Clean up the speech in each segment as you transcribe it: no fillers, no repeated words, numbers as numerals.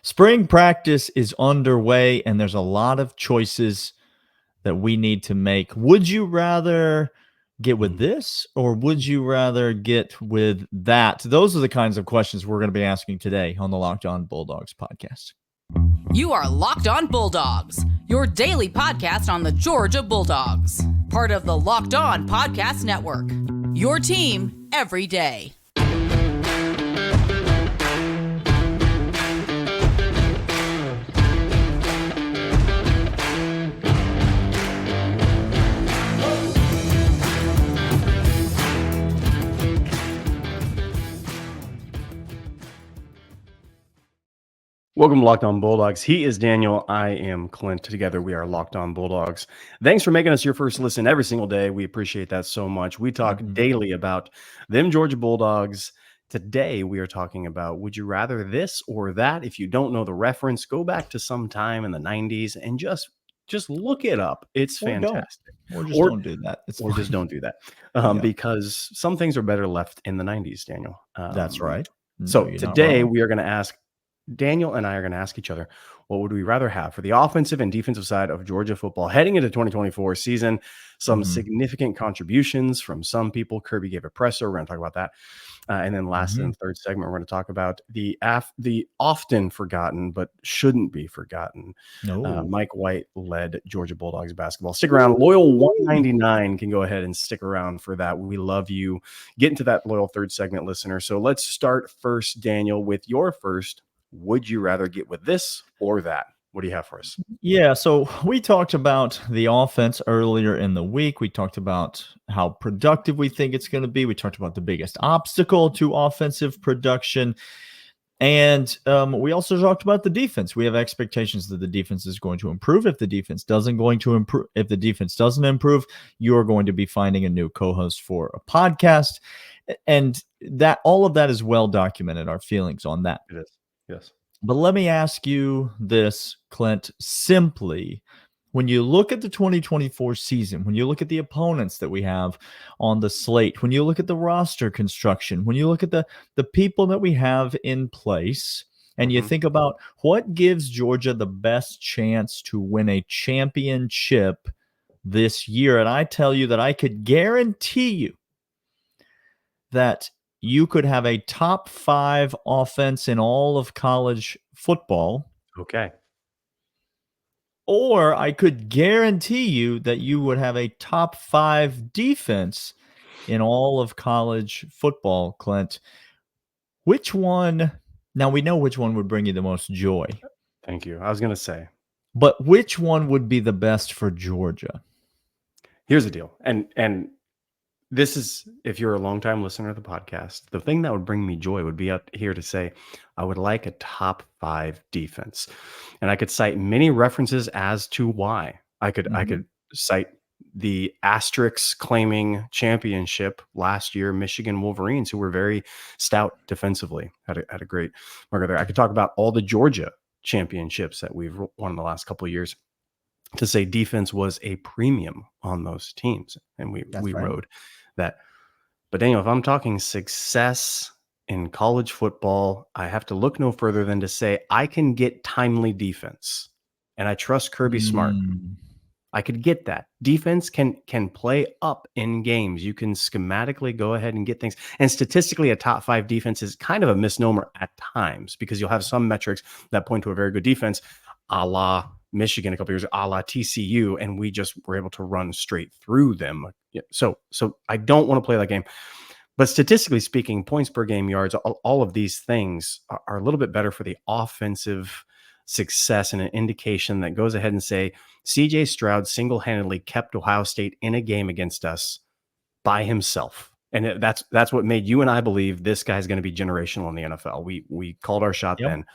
Spring practice is underway, and there's a lot of choices that we need to make. Would you rather get with this, or would you rather get with that? Those are the kinds of questions we're going to be asking today on the Locked On Bulldogs podcast. You are Locked On Bulldogs, your daily podcast on the Georgia Bulldogs, part of the Locked On Podcast Network, your team every day. Welcome to Locked On Bulldogs. He is Daniel. I am Clint. Together we are Locked On Bulldogs. Thanks for making us your first listen every single day. We appreciate that so much. We talk daily about them Georgia Bulldogs. Today we are talking about, would you rather this or that? If you don't know the reference, go back to some time in the 90s and just look it up. It's fantastic. Or don't do that. Just don't do that. Because some things are better left in the 90s, Daniel. That's right. So today we are going to ask, Daniel and I are going to ask each other, what would we rather have for the offensive and defensive side of Georgia football heading into 2024 season? Some significant contributions from some people. Kirby gave a presser. We're going to talk about that. And then last in the third segment, we're going to talk about the often forgotten, but shouldn't be forgotten. Mike White led Georgia Bulldogs basketball. Stick around. Loyal 199 can go ahead and stick around for that. We love you. Get into that loyal third segment, listener. So let's start first, Daniel, with your first. Would you rather get with this or that? What do you have for us? Yeah, so we talked about the offense earlier in the week. We talked about how productive we think it's going to be. We talked about the biggest obstacle to offensive production. And we also talked about the defense. We have expectations that the defense is going to improve. If the defense doesn't improve, you're going to be finding a new co-host for a podcast. And that all of that is well documented, our feelings on that. It is. Yes. But let me ask you this, Clint, simply. When you look at the 2024 season, when you look at the opponents that we have on the slate, when you look at the roster construction, when you look at the people that we have in place, and you think about what gives Georgia the best chance to win a championship this year, and I tell you that I could guarantee you that you could have a top 5 offense in all of college football. Okay. Or I could guarantee you that you would have a top 5 defense in all of college football, Clint. Which one? Now we know which one would bring you the most joy. Thank you. I was going to say. But which one would be the best for Georgia? Here's the deal. And this is, if you're a longtime listener of the podcast, the thing that would bring me joy would be out here to say, I would like a top 5 defense. And I could cite many references as to why. I could cite the asterisks claiming championship last year, Michigan Wolverines, who were very stout defensively, had a great marker there. I could talk about all the Georgia championships that we've won in the last couple of years to say defense was a premium on those teams. And we rode that. But Daniel, if I'm talking success in college football, I have to look no further than to say I can get timely defense, and I trust Kirby Smart. I could get that. Defense can play up in games. You can schematically go ahead and get things. And statistically, a top 5 defense is kind of a misnomer at times, because you'll have some metrics that point to a very good defense, a la Michigan a couple years, a la TCU, and we just were able to run straight through them. So I don't want to play that game. But statistically speaking, points per game, yards, all of these things are a little bit better for the offensive success, and an indication that goes ahead and say, CJ Stroud single-handedly kept Ohio State in a game against us by himself. And that's what made you and I believe this guy's going to be generational in the NFL. We called our shot then.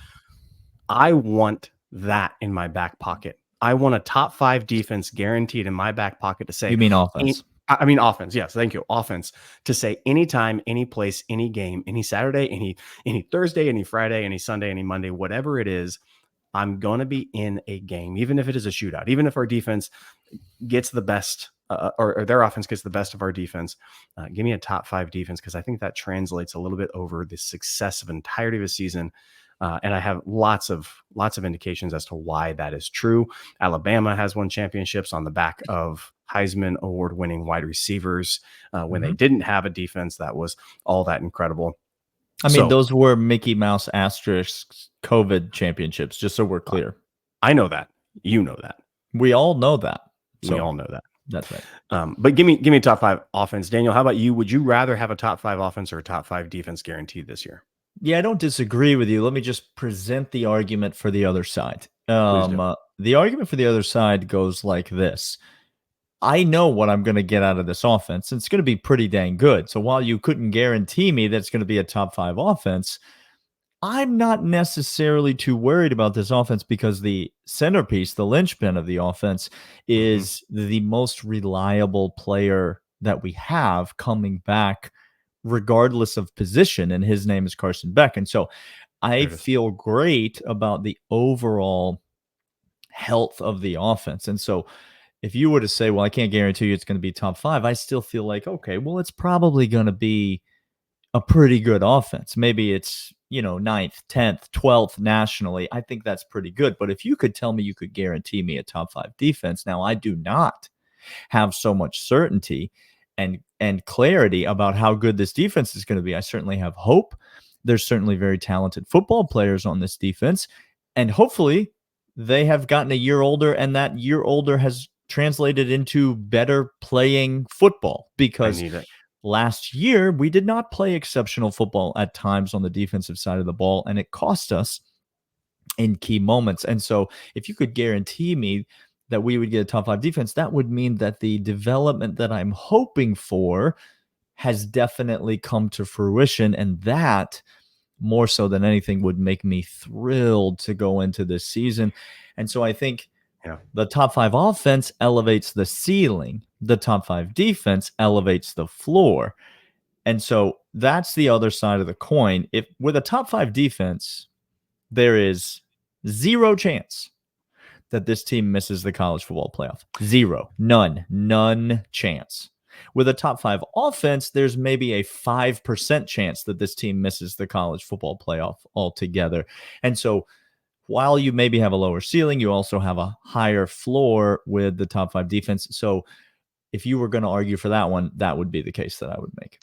I want that in my back pocket. I want a top 5 defense guaranteed in my back pocket to say. You mean offense? I mean offense. Yes, thank you. Offense to say anytime, any place, any game, any Saturday, any Thursday, any Friday, any Sunday, any Monday, whatever it is, I'm going to be in a game, even if it is a shootout, even if our defense gets the best or their offense gets the best of our defense. Give me a top 5 defense, because I think that translates a little bit over the success of entirety of a season. And I have lots of indications as to why that is true. Alabama has won championships on the back of Heisman Award-winning wide receivers when they didn't have a defense that was all that incredible. I mean, those were Mickey Mouse asterisks COVID championships, just so we're clear. I know that. You know that. We all know that. We all know that. That's right. But give me a top 5 offense. Daniel, how about you? Would you rather have a top 5 offense or a top 5 defense guaranteed this year? Yeah, I don't disagree with you. Let me just present the argument for the other side. The argument for the other side goes like this. I know what I'm going to get out of this offense. It's going to be pretty dang good. So while you couldn't guarantee me that it's going to be a top 5 offense, I'm not necessarily too worried about this offense because the centerpiece, the linchpin of the offense, is the most reliable player that we have coming back regardless of position, and his name is Carson Beck. And so I feel great about the overall health of the offense. And so if you were to say, well, I can't guarantee you it's going to be top 5, I still feel like, okay, well, it's probably going to be a pretty good offense. Maybe it's, 9th, 10th, 12th nationally. I think that's pretty good. But if you could tell me you could guarantee me a top 5 defense, now I do not have so much certainty and clarity about how good this defense is going to be. I certainly have hope. There's certainly very talented football players on this defense, and hopefully they have gotten a year older, and that year older has translated into better playing football, because last year we did not play exceptional football at times on the defensive side of the ball, and it cost us in key moments. And so if you could guarantee me that we would get a top 5 defense, that would mean that the development that I'm hoping for has definitely come to fruition. And that, more so than anything, would make me thrilled to go into this season. And so I think the top 5 offense elevates the ceiling. The top 5 defense elevates the floor. And so that's the other side of the coin. If with a top 5 defense, there is zero chance that this team misses the college football playoff. Zero. None chance. With a top 5 offense, there's maybe a 5% chance that this team misses the college football playoff altogether. And so while you maybe have a lower ceiling, you also have a higher floor with the top 5 defense. So if you were going to argue for that one, that would be the case that I would make.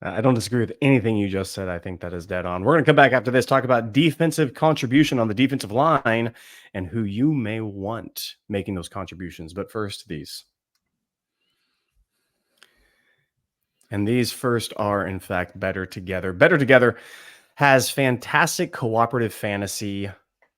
I don't disagree with anything you just said. I think that is dead on. We're going to come back after this, talk about defensive contribution on the defensive line and who you may want making those contributions. But first, these. And these first are, in fact, Better Together. Better Together has fantastic cooperative fantasy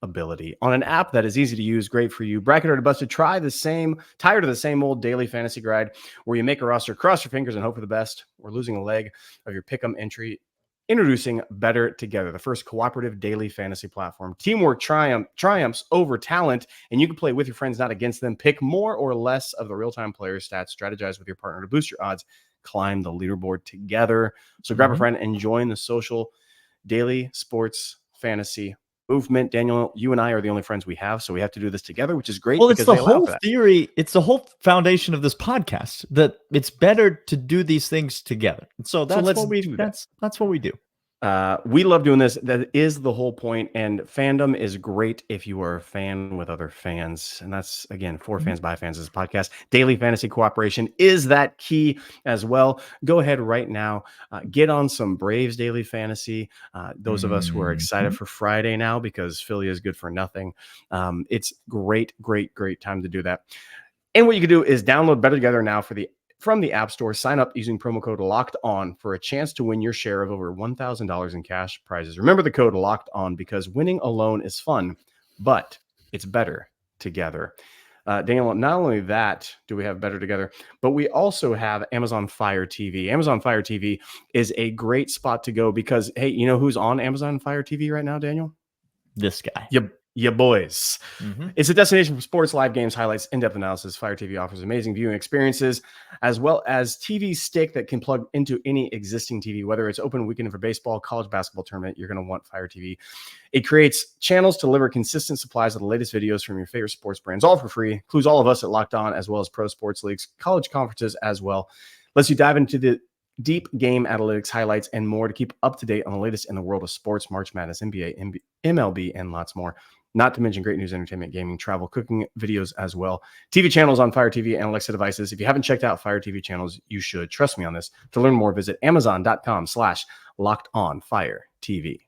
ability on an app that is easy to use, great for you. Bracketed or busted, tired of the same old daily fantasy grind where you make a roster, cross your fingers, and hope for the best, or losing a leg of your pick'em entry. Introducing Better Together, the first cooperative daily fantasy platform. Teamwork triumphs over talent, and you can play with your friends, not against them. Pick more or less of the real-time player stats. Strategize with your partner to boost your odds. Climb the leaderboard together. So grab a friend and join the social daily sports fantasy movement. Daniel, you and I are the only friends we have, so we have to do this together, which is great. Well, it's the whole theory. It's the whole foundation of this podcast that it's better to do these things together. And so that's what we do. That's what we do. We love doing this. That is the whole point. And fandom is great if you are a fan with other fans. And that's, again, for fans by fans, this podcast. Daily fantasy cooperation is that key as well. Go ahead right now. Get on some Braves daily fantasy. Those of us who are excited for Friday now because Philly is good for nothing. It's great time to do that. And what you can do is download Better Together now from the App Store. Sign up using promo code Locked On for a chance to win your share of over $1,000 in cash prizes. Remember the code Locked On, because winning alone is fun, but it's better together. Daniel, not only that do we have Better Together, but we also have Amazon Fire TV. Amazon Fire TV is a great spot to go because, hey, you know who's on Amazon Fire TV right now, Daniel? This guy. Your boys. It's a destination for sports, live games, highlights, in-depth analysis. Fire TV offers amazing viewing experiences, as well as TV stick that can plug into any existing TV, whether it's open weekend for baseball, college basketball tournament, you're going to want Fire TV. It creates channels to deliver consistent supplies of the latest videos from your favorite sports brands, all for free. Includes all of us at Locked On, as well as pro sports leagues, college conferences as well. Lets you dive into the deep game analytics, highlights, and more to keep up to date on the latest in the world of sports, March Madness, NBA, MLB, and lots more. Not to mention great news, entertainment, gaming, travel, cooking videos as well. TV channels on Fire TV and Alexa devices. If you haven't checked out Fire TV channels, you should. Trust me on this. To learn more, visit amazon.com/lockedonfiretv.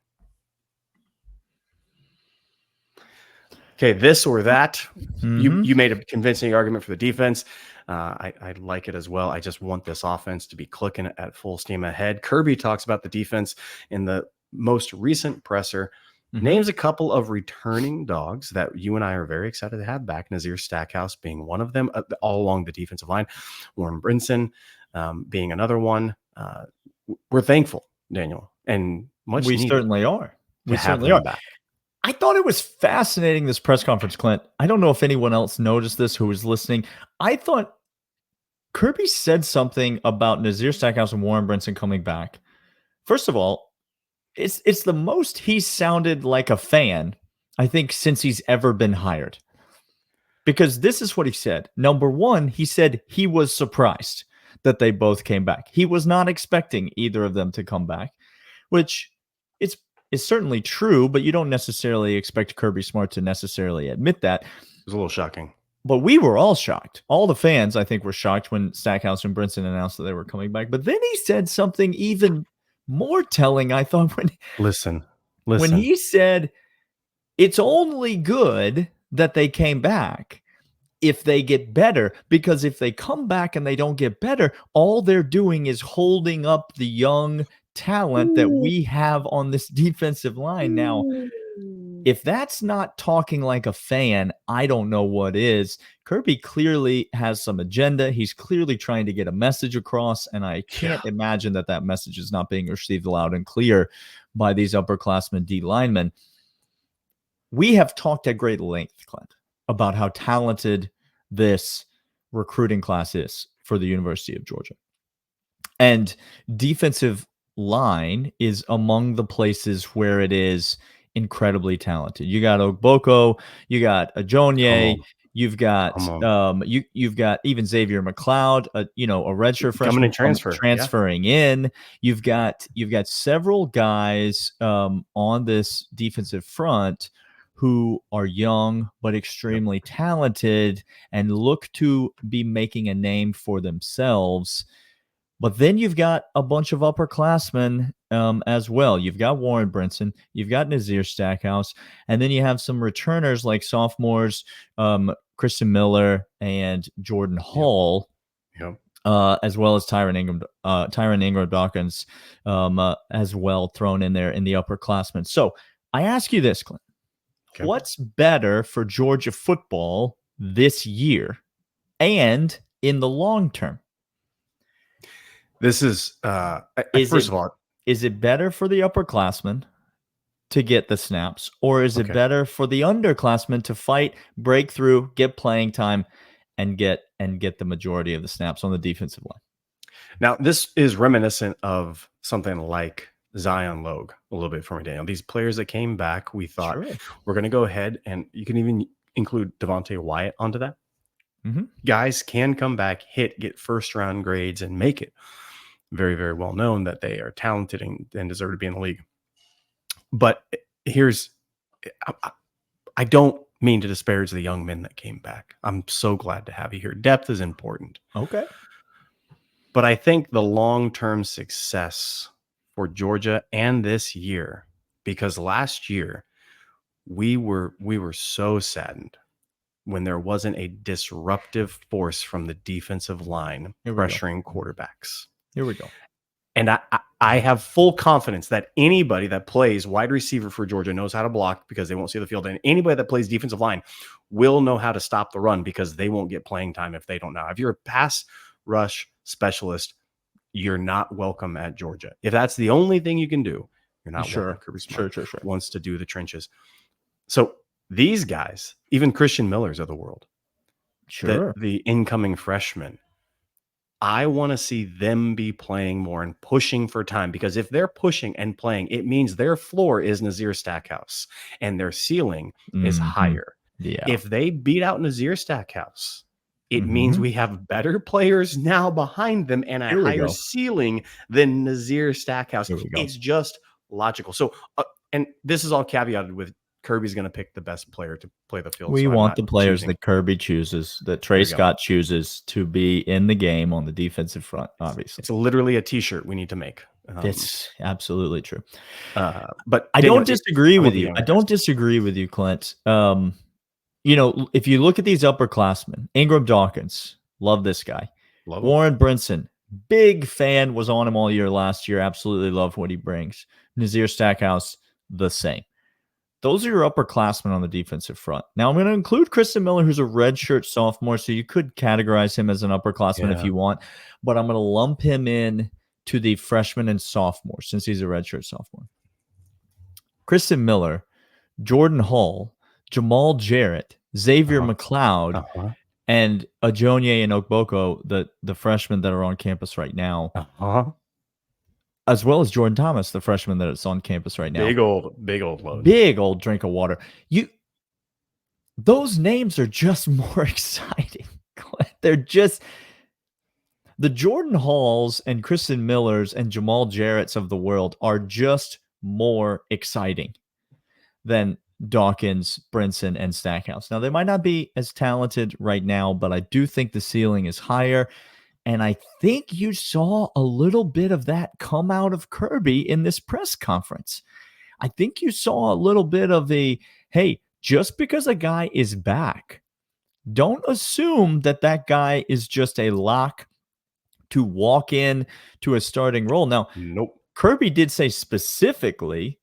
Okay, this or that. You made a convincing argument for the defense. I like it as well. I just want this offense to be clicking at full steam ahead. Kirby talks about the defense in the most recent presser. Names a couple of returning dogs that you and I are very excited to have back. Nazir Stackhouse being one of them, all along the defensive line. Warren Brinson being another one. We're thankful, Daniel, and much we needed certainly are. We to have certainly them are. back. I thought it was fascinating, this press conference, Clint. I don't know if anyone else noticed this who was listening. I thought Kirby said something about Nazir Stackhouse and Warren Brinson coming back. First of all, it's the most he sounded like a fan, I think, since he's ever been hired. Because this is what he said. Number one, he said he was surprised that they both came back. He was not expecting either of them to come back, which is certainly true, but you don't necessarily expect Kirby Smart to necessarily admit that. It was a little shocking. But we were all shocked. All the fans, I think, were shocked when Stackhouse and Brinson announced that they were coming back. But then he said something even more telling, I thought, when Listen. when he said it's only good that they came back if they get better, because if they come back and they don't get better, all they're doing is holding up the young talent that we have on this defensive line. Now, if that's not talking like a fan, I don't know what is. Kirby clearly has some agenda. He's clearly trying to get a message across, and I can't imagine that message is not being received loud and clear by these upperclassmen D linemen. We have talked at great length, Clint, about how talented this recruiting class is for the University of Georgia. And defensive line is among the places where it is incredibly talented. You got Ogboko, you got Ajonye, you've got you've got even Xavier McLeod, a redshirt freshman transferring in. You've got several guys on this defensive front who are young but extremely talented and look to be making a name for themselves. But then you've got a bunch of upperclassmen as well. You've got Warren Brinson, you've got Nazir Stackhouse, and then you have some returners like sophomores, Christian Miller and Jordan Hall, as well as Tyron Ingram Dawkins as well thrown in there in the upperclassmen. So I ask you this, Clint. Okay. What's better for Georgia football this year and in the long term? This is first of all, is it better for the upperclassmen to get the snaps, or is it better for the underclassmen to fight, break through, get playing time, and get the majority of the snaps on the defensive line? Now, this is reminiscent of something like Zion Logue a little bit for me, Daniel. These players that came back, we thought we're going to go ahead, and you can even include Devontae Wyatt onto that. Guys can come back, get first-round grades, and make it. Very, very well known that they are talented and deserve to be in the league. But I don't mean to disparage the young men that came back. I'm so glad to have you here. Depth is important. Okay. But I think the long-term success for Georgia and this year, because last year we were so saddened when there wasn't a disruptive force from the defensive line pressuring quarterbacks. Here we go. And I have full confidence that anybody that plays wide receiver for Georgia knows how to block because they won't see the field. And anybody that plays defensive line will know how to stop the run because they won't get playing time if they don't know. If you're a pass rush specialist, you're not welcome at Georgia. If that's the only thing you can do, you're not welcome. Kirby Smart wants to do the trenches. So these guys, even Christian Millers of the world, the incoming freshmen, I want to see them be playing more and pushing for time, because if they're pushing and playing, it means their floor is Nazir Stackhouse and their ceiling is higher. Yeah. If they beat out Nazir Stackhouse it means we have better players now behind them and a Here we higher go. ceiling than Nazir Stackhouse. Here we go. It's just logical. So, and this is all caveated with Kirby's going to pick the best player to play the field. We so want the players that Kirby chooses, that Trey Scott chooses to be in the game on the defensive front, obviously. It's literally a t-shirt we need to make. It's absolutely true. But I don't disagree with you. I don't disagree with you, Clint. You know, if you look at these upperclassmen, Ingram Dawkins, love this guy. Warren Brinson, big fan, was on him all year last year. Absolutely love what he brings. Nazir Stackhouse, the same. Those are your upperclassmen on the defensive front. Now, I'm going to include Kristen Miller, who's a redshirt sophomore, so you could categorize him as an upperclassman if you want, but I'm going to lump him in to the freshmen and sophomore since he's a redshirt sophomore. Kristen Miller, Jordan Hall, Jamal Jarrett, Xavier McLeod, and Ajonye and Okboko, the freshmen that are on campus right now, as well as Jordan Thomas, the freshman that is on campus right now. Big old load. Big old drink of water. Those names are just more exciting. They're just the Jordan Halls and Kristen Millers and Jamal Jarrett's of the world are just more exciting than Dawkins, Brinson, and Stackhouse. Now, they might not be as talented right now, but I do think the ceiling is higher. And I think you saw a little bit of that come out of Kirby in this press conference. I think you saw a little bit of hey, just because a guy is back, don't assume that that guy is just a lock to walk in to a starting role. Now, nope. Kirby did say specifically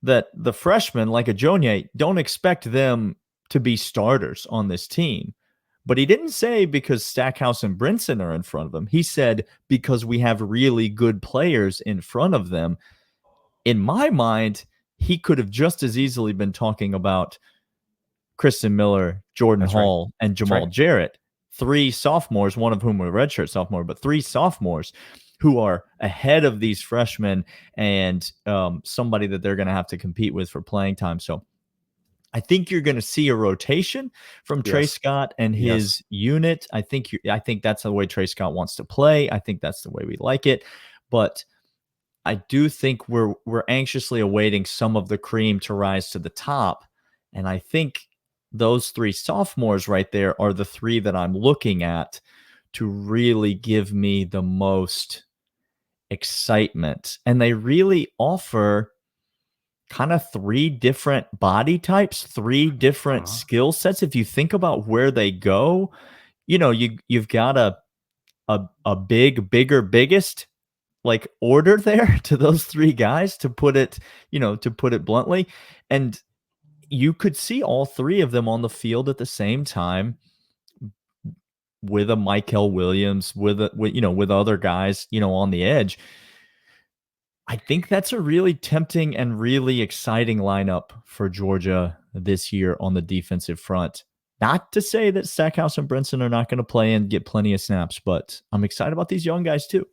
that the freshmen like Ajonye, don't expect them to be starters on this team. But he didn't say because Stackhouse and Brinson are in front of them. He said because we have really good players in front of them. In my mind, he could have just as easily been talking about Kristen Miller, Jordan Hall, and Jamal Jarrett. 3 sophomores, one of whom were redshirt sophomore, but 3 sophomores who are ahead of these freshmen and somebody that they're going to have to compete with for playing time. So I think you're going to see a rotation from Trey Scott and his unit. I think that's the way Trey Scott wants to play. I think that's the way we like it. But I do think we're anxiously awaiting some of the cream to rise to the top. And I think those 3 sophomores right there are the 3 that I'm looking at to really give me the most excitement. And they really offer kind of 3 different body types, 3 different skill sets. If you think about where they go, you know, you've got a bigger, biggest like order there to those 3 guys, to put it bluntly. And you could see all 3 of them on the field at the same time with a Michael Williams, with other guys, on the edge. I think that's a really tempting and really exciting lineup for Georgia this year on the defensive front. Not to say that Stackhouse and Brinson are not going to play and get plenty of snaps, but I'm excited about these young guys too.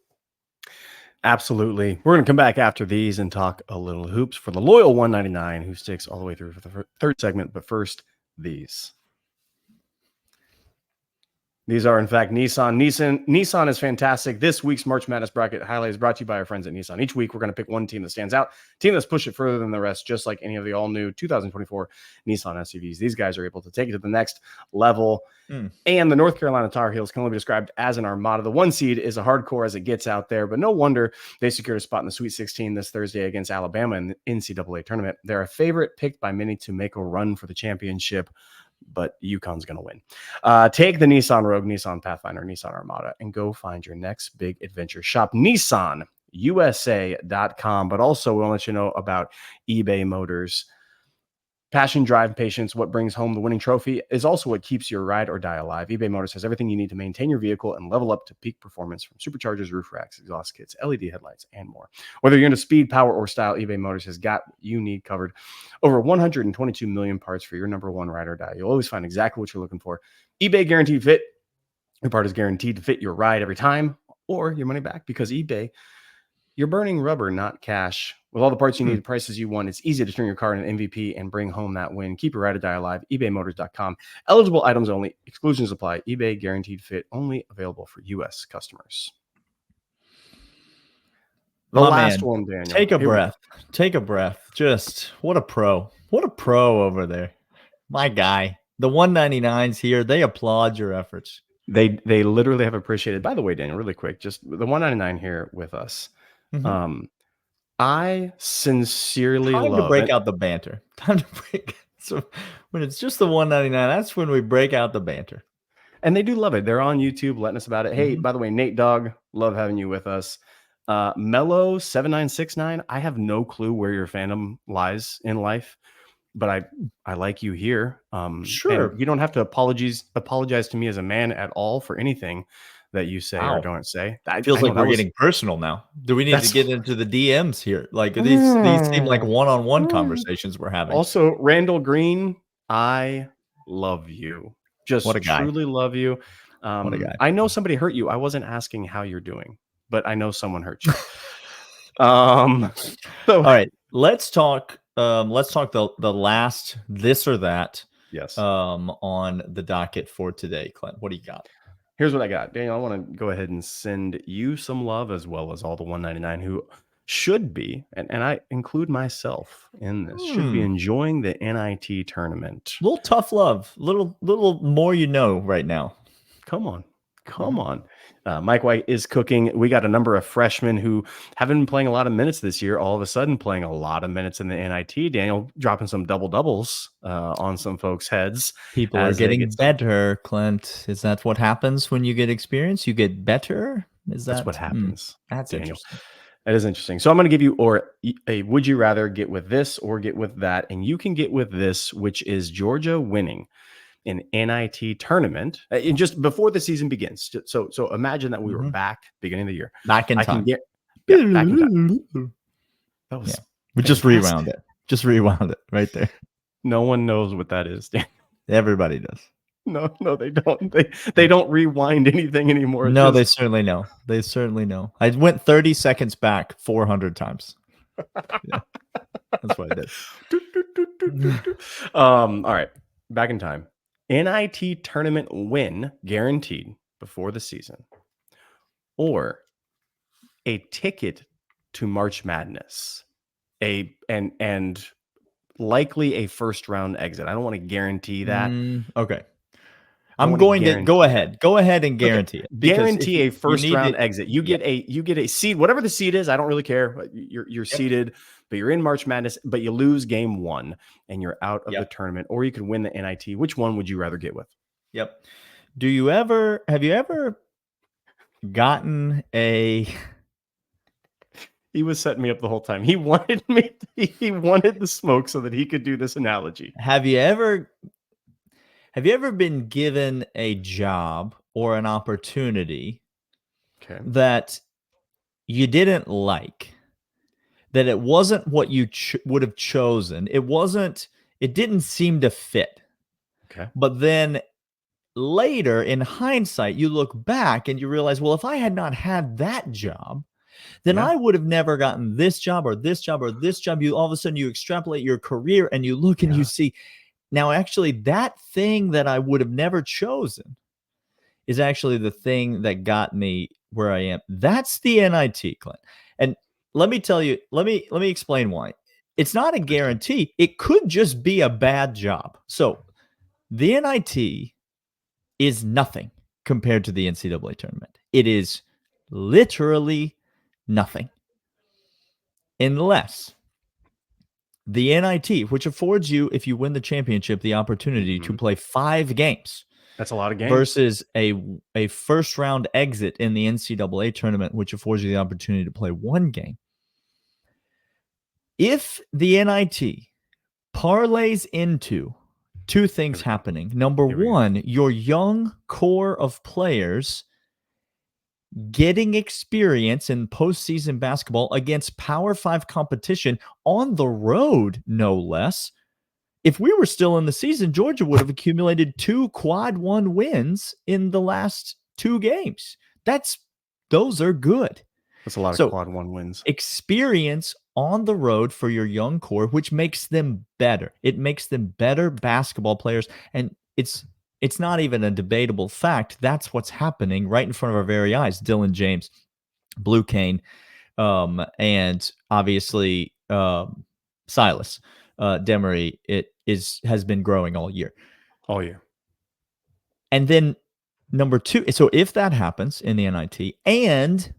Absolutely. We're going to come back after these and talk a little hoops for the loyal 199 who sticks all the way through for the third segment. But first, these. These are, in fact, Nissan. Nissan is fantastic. This week's March Madness bracket highlight is brought to you by our friends at Nissan. Each week, we're going to pick one team that stands out, team that's pushed it further than the rest, just like any of the all-new 2024 Nissan SUVs. These guys are able to take it to the next level. And the North Carolina Tar Heels can only be described as an armada. The 1 seed is a hardcore as it gets out there, but no wonder they secured a spot in the Sweet 16 this Thursday against Alabama in the NCAA tournament. They're a favorite picked by many to make a run for the championship, but UConn's going to win. Take the Nissan Rogue, Nissan Pathfinder, Nissan Armada, and go find your next big adventure. Shop NissanUSA.com, but also we'll let you know about eBay Motors. Passion, drive, patience, what brings home the winning trophy is also what keeps your ride or die alive. eBay Motors has everything you need to maintain your vehicle and level up to peak performance, from superchargers, roof racks, exhaust kits, LED headlights, and more. Whether you're into speed, power, or style, eBay Motors has got what you need covered. Over 122 million parts for your number one ride or die. You'll always find exactly what you're looking for. eBay Guaranteed Fit. Your part is guaranteed to fit your ride every time, or your money back, because eBay You're burning rubber, not cash. With all the parts you need, the prices you want, it's easy to turn your car into an MVP and bring home that win. Keep your ride or die alive. ebaymotors.com. Eligible items only. Exclusions apply. eBay guaranteed fit. Only available for U.S. customers. The My last man, one, Daniel. take a Here we go. breath. Take a breath. Just what a pro. What a pro over there. My guy. The 199s here, they applaud your efforts. They literally have appreciated. By the way, Daniel, really quick, just the 199 here with us. I sincerely Time to love break it. out the banter. Time to break. So when it's just the 199, that's when we break out the banter. And they do love it. They're on YouTube letting us about it. Hey, by the way, Nate Dog, love having you with us. Mellow 7969. I have no clue where your fandom lies in life, but I like you here. Sure. And you don't have to apologize to me as a man at all for anything that you say or don't say. It feels like we're getting personal now. Do we need to get into the DMs here? Like these seem like one-on-one conversations we're having. Also, Randall Green, I love you. Just what a guy. Truly love you. What a guy. I know somebody hurt you. I wasn't asking how you're doing, but I know someone hurt you. All right, let's talk the last this or that. Yes. On the docket for today, Clint. What do you got? Here's what I got. Daniel, I want to go ahead and send you some love as well as all the 199 who should be, and I include myself in this, should be enjoying the NIT tournament. Little tough love. Little more right now. Come on. Mike White is cooking. We got a number of freshmen who haven't been playing a lot of minutes this year, all of a sudden playing a lot of minutes in the NIT. Daniel dropping some doubles on some folks' heads. People are getting better, Clint. Is that what happens when you get experience? You get better? That's what happens. That's Daniel. Interesting. That is interesting. So I'm going to give you a would you rather get with this or get with that? And you can get with this, which is Georgia winning an NIT tournament and just before the season begins. So imagine that we were back beginning of the year. Back in time. Back in time. That was we just rewound it. Just rewound it right there. No one knows what that is, Dan. Everybody does. No, they don't. They don't rewind anything anymore. No, they certainly know. They certainly know. I went 30 seconds back 400 times. Yeah. That's what I did. All right. Back in time. NIT tournament win guaranteed before the season, or a ticket to March Madness, and likely a first round exit. I don't want to guarantee that. Okay. I'm going to go ahead. Go ahead and guarantee it. Guarantee a first round exit. You get a seed, whatever the seed is. I don't really care. You're seeded, but you're in March Madness, but you lose game 1 and you're out of the tournament, or you could win the NIT. Which one would you rather get with? Yep. Have you ever gotten a? He was setting me up the whole time. He wanted the smoke so that he could do this analogy. Have you ever been given a job or an opportunity that you didn't like, that it wasn't what you would have chosen? It didn't seem to fit. Okay. But then later in hindsight, you look back and you realize, well, if I had not had that job, then I would have never gotten this job or this job or this job. All of a sudden you extrapolate your career and you look and you see, now, actually, that thing that I would have never chosen is actually the thing that got me where I am. That's the NIT, Clint. And let me tell you, let me explain why. It's not a guarantee. It could just be a bad job. So the NIT is nothing compared to the NCAA tournament. It is literally nothing. Unless the NIT, which affords you, if you win the championship, the opportunity to play 5 games. That's a lot of games. Versus a first round exit in the NCAA tournament, which affords you the opportunity to play 1 game. If the NIT parlays into 2 things happening. Number 1, your young core of players getting experience in postseason basketball against Power 5 competition on the road, no less. If we were still in the season, Georgia would have accumulated 2 quad 1 wins in the last 2 games. Those are good. That's a lot of So quad one wins. experience on the road for your young core, which makes them better. It makes them better basketball players. And it's not even a debatable fact. That's what's happening right in front of our very eyes. Dylan James, Blue Kane, and obviously Silas Demery. Has been growing all year. All year. And then number two, so if that happens in the NIT and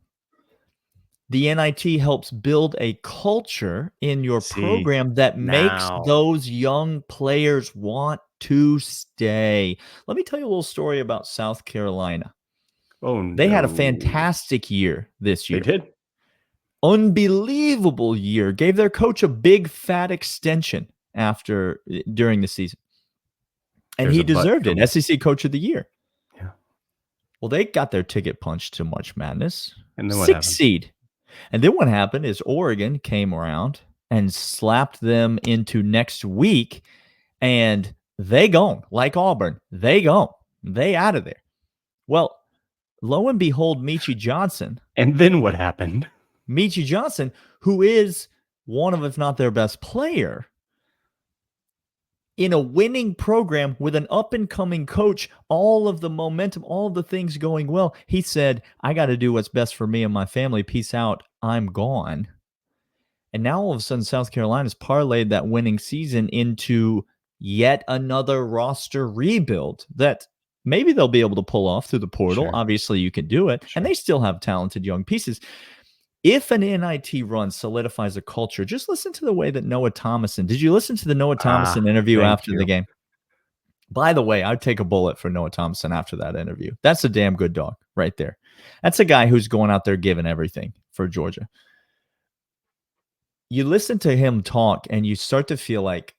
the NIT helps build a culture in your program that makes now. those young players want to stay. Let me tell you a little story about South Carolina. Oh, They had a no. fantastic year this year. They did. Unbelievable year. Gave their coach a big fat extension during the season. And There's he a but deserved for it. me. SEC Coach of the Year. Yeah. Well, they got their ticket punched to March Madness. And then what 6th happened? seed. And then what happened is Oregon came around and slapped them into next week, and they gone. Like Auburn, they gone. They out of there. Well, lo and behold, Michie Johnson, And then what happened? who is one of, if not their best player, in a winning program with an up-and-coming coach, all of the momentum, all of the things going well, he said, I got to do what's best for me and my family. Peace out. I'm gone. And now all of a sudden, South Carolina's parlayed that winning season into yet another roster rebuild that maybe they'll be able to pull off through the portal. Sure. Obviously, you can do it. Sure. And they still have talented young pieces. If an NIT run solidifies a culture, just listen to the way that Noah Thomason. Did you listen to the Noah Thomason interview after the game? By the way, I'd take a bullet for Noah Thomason after that interview. That's a damn good dog right there. That's a guy who's going out there giving everything for Georgia. You listen to him talk and you start to feel like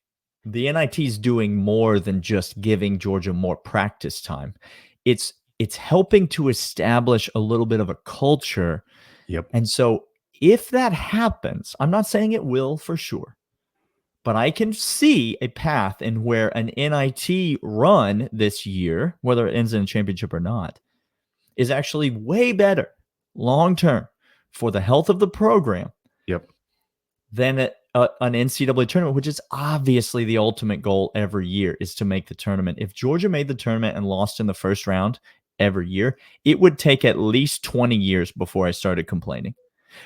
the NIT is doing more than just giving Georgia more practice time. It's helping to establish a little bit of a culture. Yep. And so if that happens, I'm not saying it will for sure, but I can see a path in where an NIT run this year, whether it ends in a championship or not, is actually way better long-term for the health of the program. Yep. Than an NCAA tournament, which is obviously the ultimate goal every year, is to make the tournament. If Georgia made the tournament and lost in the first round every year, it would take at least 20 years before I started complaining,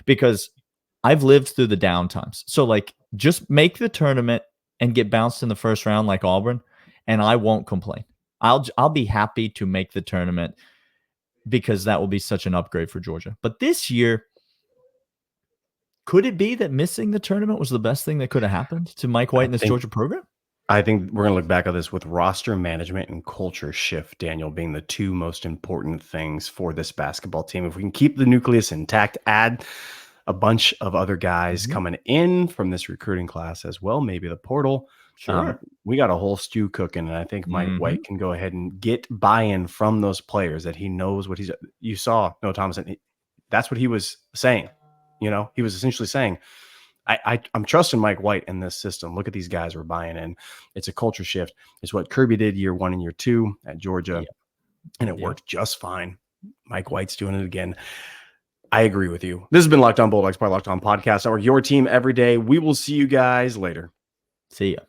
because I've lived through the down times. So like, just make the tournament and get bounced in the first round like Auburn, and I won't complain. I'll be happy to make the tournament because that will be such an upgrade for Georgia. But this year, could it be that missing the tournament was the best thing that could have happened to Mike White in this Georgia program? I think we're going to look back at this with roster management and culture shift, Daniel, being the two most important things for this basketball team. If we can keep the nucleus intact, add a bunch of other guys coming in from this recruiting class as well, maybe the portal. Sure. We got a whole stew cooking, and I think Mike White can go ahead and get buy-in from those players that he knows what he's. You saw Noah Thomason. That's what he was saying. You know, he was essentially saying, I'm trusting Mike White in this system. Look at these guys we're buying in. It's a culture shift. It's what Kirby did year 1 and year 2 at Georgia, and it worked just fine. Mike White's doing it again. I agree with you. This has been Locked On Bulldogs by Locked On Podcast Network, your team every day. We will see you guys later. See ya.